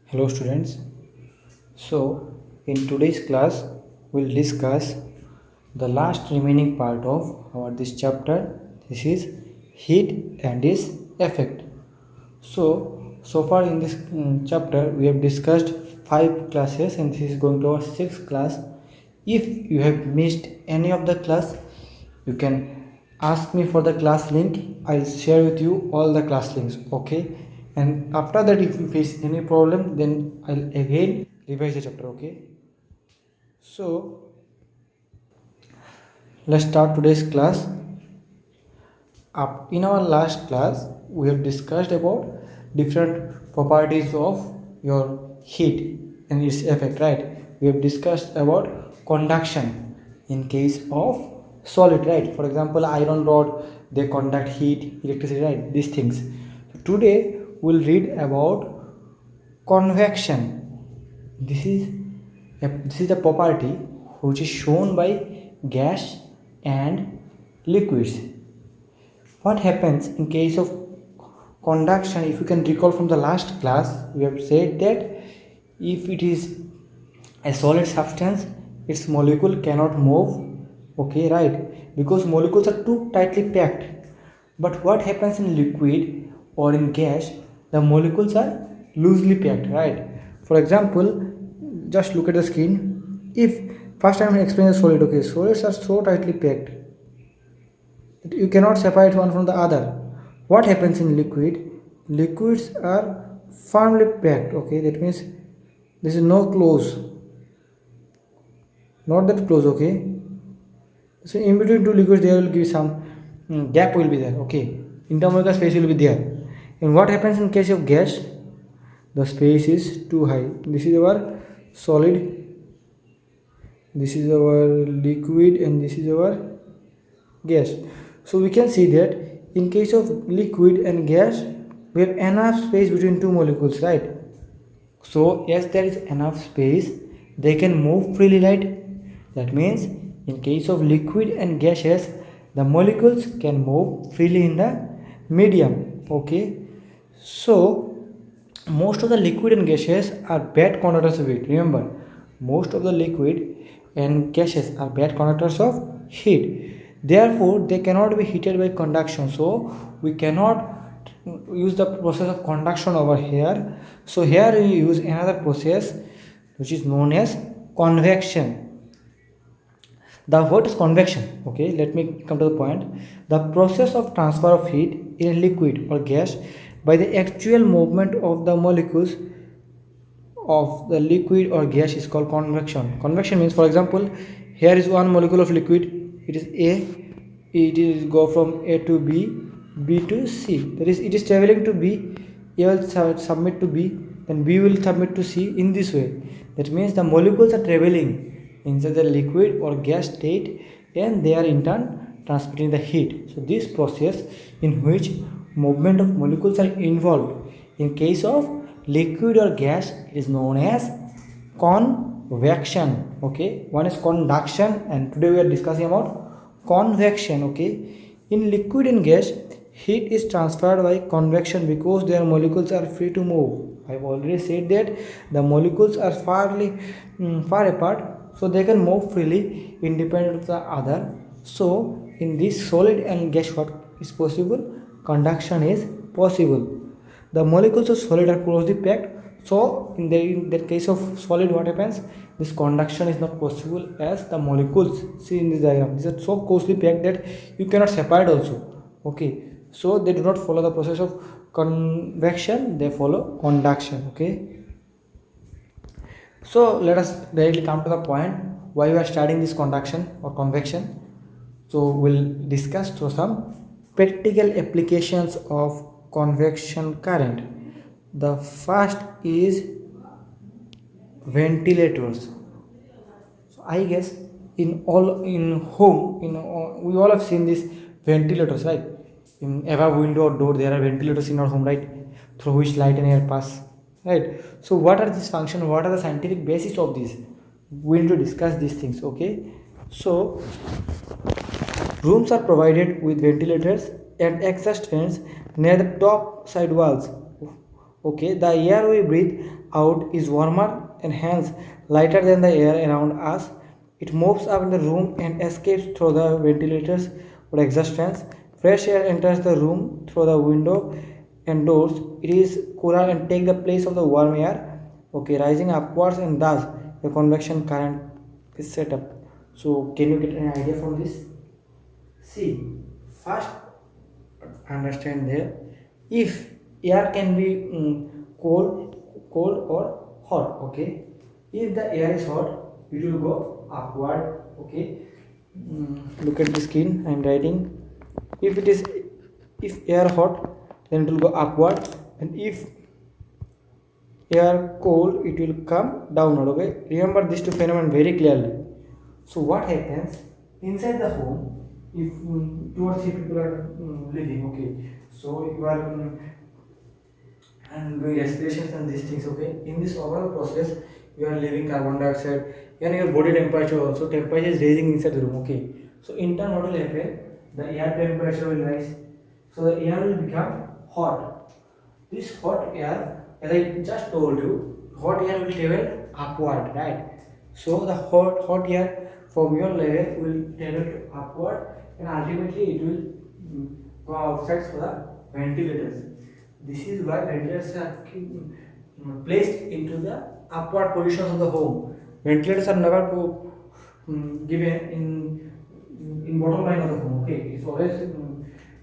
Hello students. So in today's class we'll discuss the last remaining part of our this chapter. This is heat and its effect. So far in this chapter we have discussed 5 classes and this is going to our 6th class. If you have missed any of the class, you can ask me for the class link. I'll share with you all the class links, okay? And after that, if you face any problem, then I'll again revise the chapter, okay? So let's start today's class. In our last class we have discussed about different properties of your heat and its effect, right? We have discussed about conduction in case of solid, right? For example, iron rod, they conduct heat, electricity, right? These things. Today we'll read about convection. This is a property which is shown by gas and liquids. What happens in case of conduction? If you can recall from the last class, we have said that if it is a solid substance, its molecule cannot move, okay, right? Because molecules are too tightly packed. But what happens in liquid or in gas? The molecules are loosely packed, right? For example, just look at the screen. If first time I explain the solid, okay, solids are so tightly packed you cannot separate one from the other. What happens in liquid? Liquids are firmly packed, okay? That means this is no close, not that close, okay? So in between two liquids there will be some gap will be there, okay? Intermolecular space will be there. And what happens in case of gas? The space is too high. This is our solid, this is our liquid, and this is our gas. So we can see that in case of liquid and gas, we have enough space between two molecules, right? So as there is enough space, they can move freely, right? That means in case of liquid and gases, the molecules can move freely in the medium, okay? So most of the liquid and gases are bad conductors of heat. Remember, most of the liquid and gases are bad conductors of heat. Therefore they cannot be heated by conduction, so we cannot use the process of conduction over here. So here we use another process which is known as convection. What is convection? Okay, let me come to the point. The process of transfer of heat in a liquid or gas by the actual movement of the molecules of the liquid or gas is called convection. Convection means, for example, here is one molecule of liquid, it is A, it is go from A to B, B to C. That is, it is traveling to B, A will submit to B, and B will submit to C in this way. That means the molecules are traveling inside the liquid or gas state, and they are in turn transmitting the heat. So this process in which movement of molecules are involved in case of liquid or gas is known as convection, okay? One is conduction, and today we are discussing about convection, okay? In liquid and gas, heat is transferred by convection because their molecules are free to move. I have already said that the molecules are far apart, so they can move freely independent of the other. So in this solid and gas, what is possible? Conduction is possible. The molecules of solid are closely packed, so in that case of solid, what happens? This conduction is not possible as the molecules, see in this diagram, these are so closely packed that you cannot separate also, okay? So they do not follow the process of convection, they follow conduction, okay? So let us directly come to the point why we are studying this conduction or convection. So we'll discuss through some practical applications of convection current. The first is ventilators. So I guess in home, we all have seen these ventilators, right? In every window or door there are ventilators in our home, right? Through which light and air pass, right? So what are these functions? What are the scientific basis of this? We need to discuss these things, okay? So rooms are provided with ventilators and exhaust fans near the top side walls, Okay, the air we breathe out is warmer and hence lighter than the air around us. It moves up in the room and escapes through the ventilators or exhaust fans. Fresh air enters the room through the window and doors. It is cooler and take the place of the warm air. Okay, rising upwards and thus a convection current is set up. So, can you get an idea from this? See, first understand there, if air can be cold or hot. Okay, if the air is hot, it will go upward. Okay, look at the screen. I am writing. If air hot, then it will go upward, and if air cold, it will come downward. Okay, remember these two phenomena very clearly. So what happens inside the home? If two or three people are living, okay, so you are and doing respirations and these things. Okay, in this overall process, you are leaving carbon dioxide, and your body temperature also, temperature is raising inside the room. Okay, so in turn, what will happen? The air temperature will rise, so the air will become hot. This hot air, as I just told you, hot air will travel upward, right? So the hot air from your level will travel to upward, and ultimately it will go outside for the ventilators. This is why ventilators are placed into the upward positions of the home. Ventilators are never given in bottom line of the home. Okay, it's always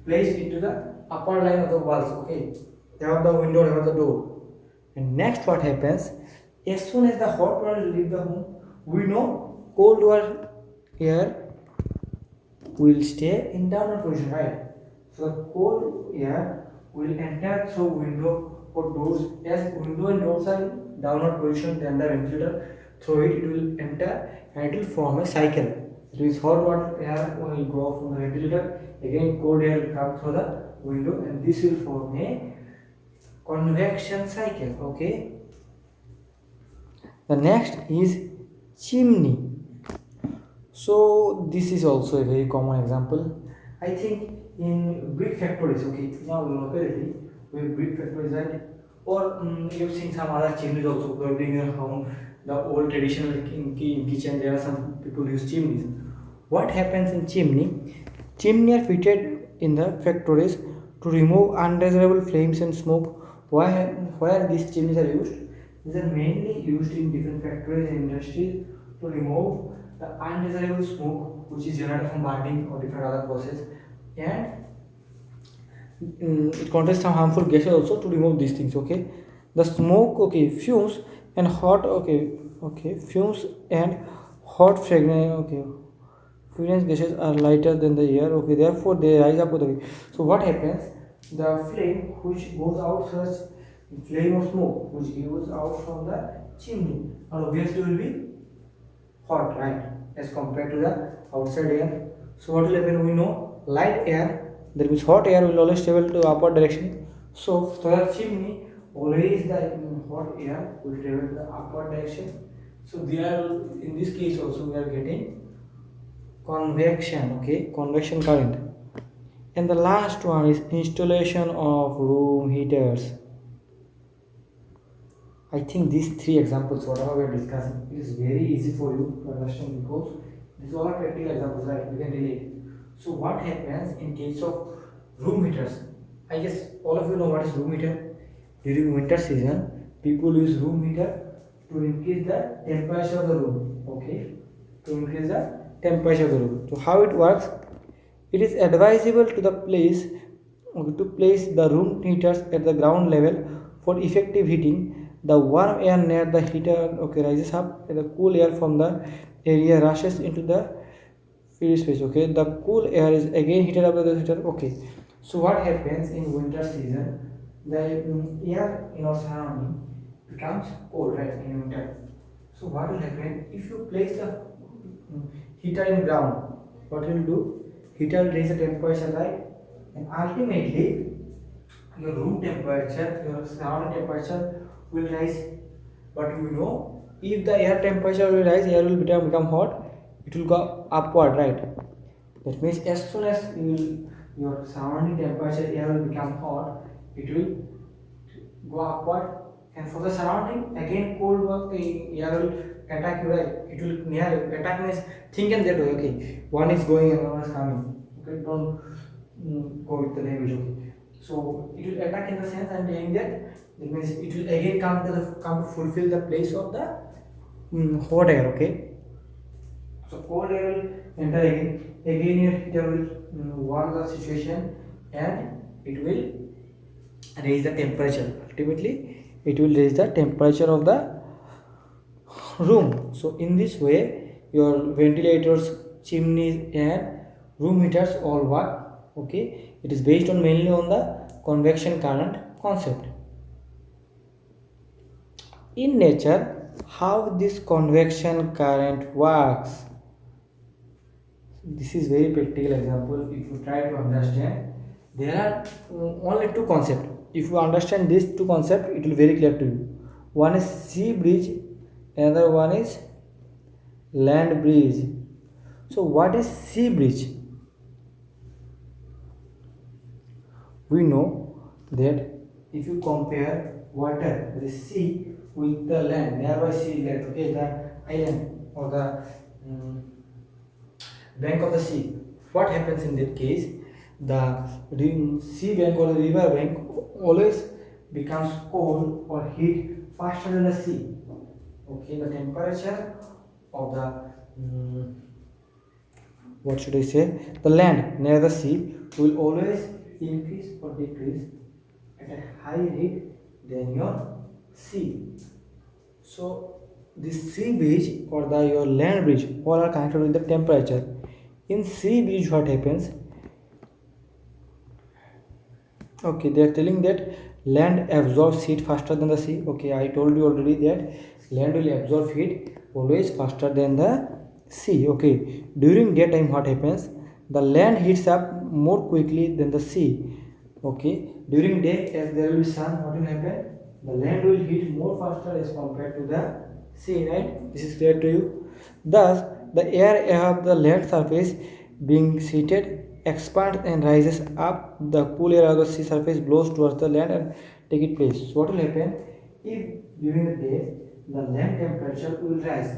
placed into the upper line of the walls. Okay, have the window, have the door. And next, what happens? As soon as the hot water leave the home, we know cold water air will stay in downward position, right? So the cold air will enter through window or doors. As window and doors are in downward position, then the ventilator through it will enter and it will form a cycle. It means hot water air will go from the ventilator, again cold air will come through the window, and this will form a convection cycle. Okay. The next is chimney. So this is also a very common example. I think in brick factories, okay, now locally with brick factories, right? Or you've seen some other chimneys also probably in your home. The old traditional kitchen, there are some people use chimneys. What happens in chimney? Chimney are fitted in the factories to remove undesirable flames and smoke. Where these chimneys are used? These are mainly used in different factories and industries to remove the undesirable smoke which is generated from burning or different other process, and it contains some harmful gases also to remove these things. Okay, the smoke, okay, fumes and hot, okay, fumes and hot fragrance, okay, fragrance gases are lighter than the air. Okay, therefore they rise up with the wind. So what happens? The flame which goes out, such flame of smoke which goes out from the chimney, obviously will be hot, right, as compared to the outside air. So what will happen? We know light air, that means hot air, will always travel to upward direction. So for the chimney, always the hot air will travel to the upward direction. So there, in this case also, we are getting convection. Okay, convection current. And the last one is installation of room heaters. I think these three examples, whatever we are discussing, it is very easy for you to understand because these all are practical examples, right? We can relate. So what happens in case of room heaters? I guess all of you know what is room heater. During winter season, people use room heater to increase the temperature of the room. Okay, to increase the temperature of the room. So how it works? It is advisable to the place to place the room heaters at the ground level for effective heating. The warm air near the heater, okay, rises up, and the cool air from the area rushes into the free space. Okay, the cool air is again heated up by the heater. Okay, so what happens in winter season? The air in our surrounding becomes cold, right, in winter. So what will happen if you place the heater in ground? What will do? Heater will raise the temperature, right, and ultimately your room temperature, your surrounding temperature will rise. But we know if the air temperature will rise, air will become hot, it will go upward, right? That means as soon as your surrounding temperature, air will become hot, it will go upward, and for the surrounding again cold air will attack you, right? It will near you. Attack means think in that way. Okay, one is going and one is coming. Okay, don't go with the language. Okay, so it will attack in the sense I'm saying that it means it will again come to fulfill the place of the hot air. Okay, so cold air will enter again your heater will warm the situation, and it will raise the temperature. Ultimately it will raise the temperature of the room. So in this way your ventilators, chimneys and room heaters all work. Okay, it is based on mainly on the convection current concept. In nature, how this convection current works, this is very practical example. If you try to understand, there are only two concepts. If you understand these two concepts, it will very clear to you. One is sea bridge, another one is land bridge. So what is sea bridge? We know that if you compare water, the sea, with the land, nearby sea, land, okay, the island or the bank of the sea, what happens in that case? The sea bank or the river bank always becomes cold or heat faster than the sea. Okay, the temperature of the what should I say? The land near the sea will always increase or decrease at a high rate than your sea. So this sea bridge or the your land bridge all are connected with the temperature. In sea bridge, what happens? Okay, they are telling that land absorbs heat faster than the sea. Okay, I told you already that land will absorb heat always faster than the sea. Okay, during daytime, what happens? The land heats up more quickly than the sea. Okay, during day, as there will be sun, what will happen? The land will heat more faster as compared to the sea, right? This is clear to you. Thus, the air above the land surface being heated expands and rises up. The cool air of the sea surface blows towards the land and take its place. So what will happen if during the day the land temperature will rise?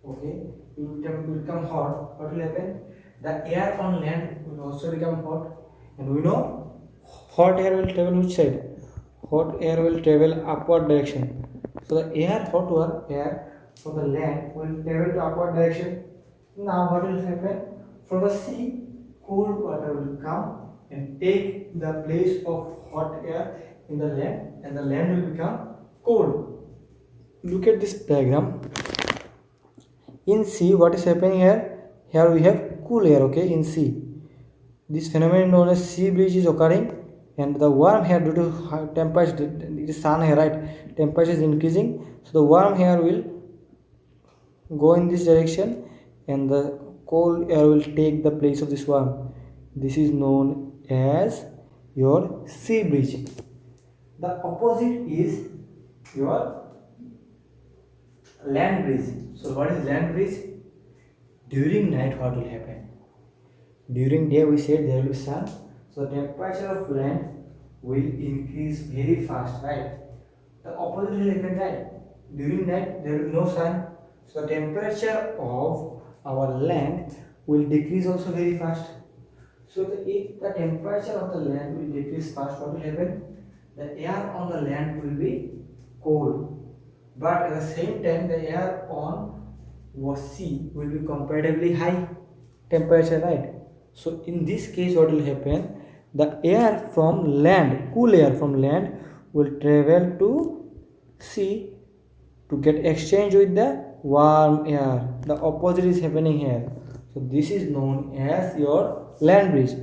Okay, it will become hot. What will happen? The air on land will also become hot, and we know hot air will travel which side? Hot air will travel upward direction. So the hot air from the land will travel to upward direction. Now what will happen? From the sea, cold water will come and take the place of hot air in the land, and the land will become cold. Look at this diagram. In sea, what is happening here? Here we have cool air, okay, in sea. This phenomenon known as sea breeze is occurring, and the warm air due to high temperature, it is sun here, right? Temperature is increasing, so the warm air will go in this direction, and the cold air will take the place of this warm. This is known as your sea breeze. The opposite is your land breeze. So what is land breeze? During night, what will happen? During day, we said there will be sun, so the temperature of land will increase very fast, right? The opposite will happen, right? During night, there will be no sun, so the temperature of our land will decrease also very fast. So if the temperature of the land will decrease fast, what will happen? The air on the land will be cold, but at the same time, the air on sea will be comparatively high temperature, right? So in this case, what will happen? The air from land, cool air from land, will travel to sea to get exchange with the warm air. The opposite is happening here. So this is known as your land breeze.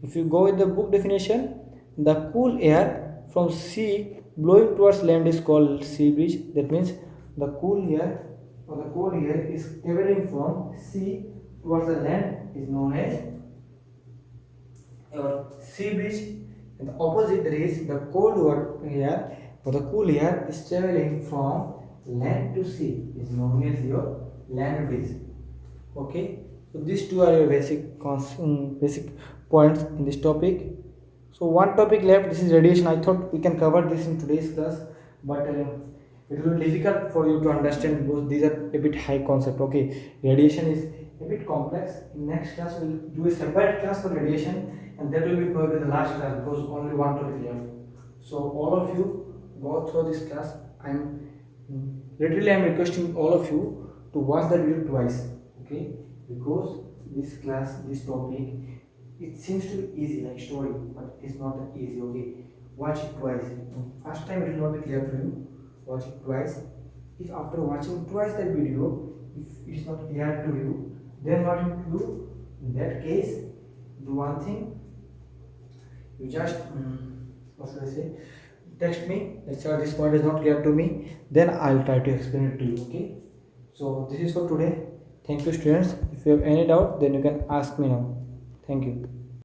If you go with the book definition, the cool air from sea blowing towards land is called sea breeze. That means the cool air or the cold air is traveling from sea towards the land is known as your sea breeze, and the opposite, that is the cold air or the cool air is traveling from land to sea, is known as your land breeze. Okay, so these two are your basic points in this topic. So one topic left. This is radiation. I thought we can cover this in today's class, but it will be difficult for you to understand because these are a bit high concept. Okay, radiation is a bit complex. In next class we'll do a separate class for radiation, and that will be probably the last class because only one topic left. So all of you go through this class. I'm requesting all of you to watch the video twice. Okay, because this class, this topic, it seems to be easy like story, but it's not that easy. Okay, watch it twice. First time it will not be clear to you. Watch it twice. If after watching twice that video, if it is not clear to you, then what you do? In that case, do one thing. You just what should I say? Text me. Let's say this point is not clear to me. Then I'll try to explain it to you. Okay. So this is for today. Thank you, students. If you have any doubt, then you can ask me now. Thank you.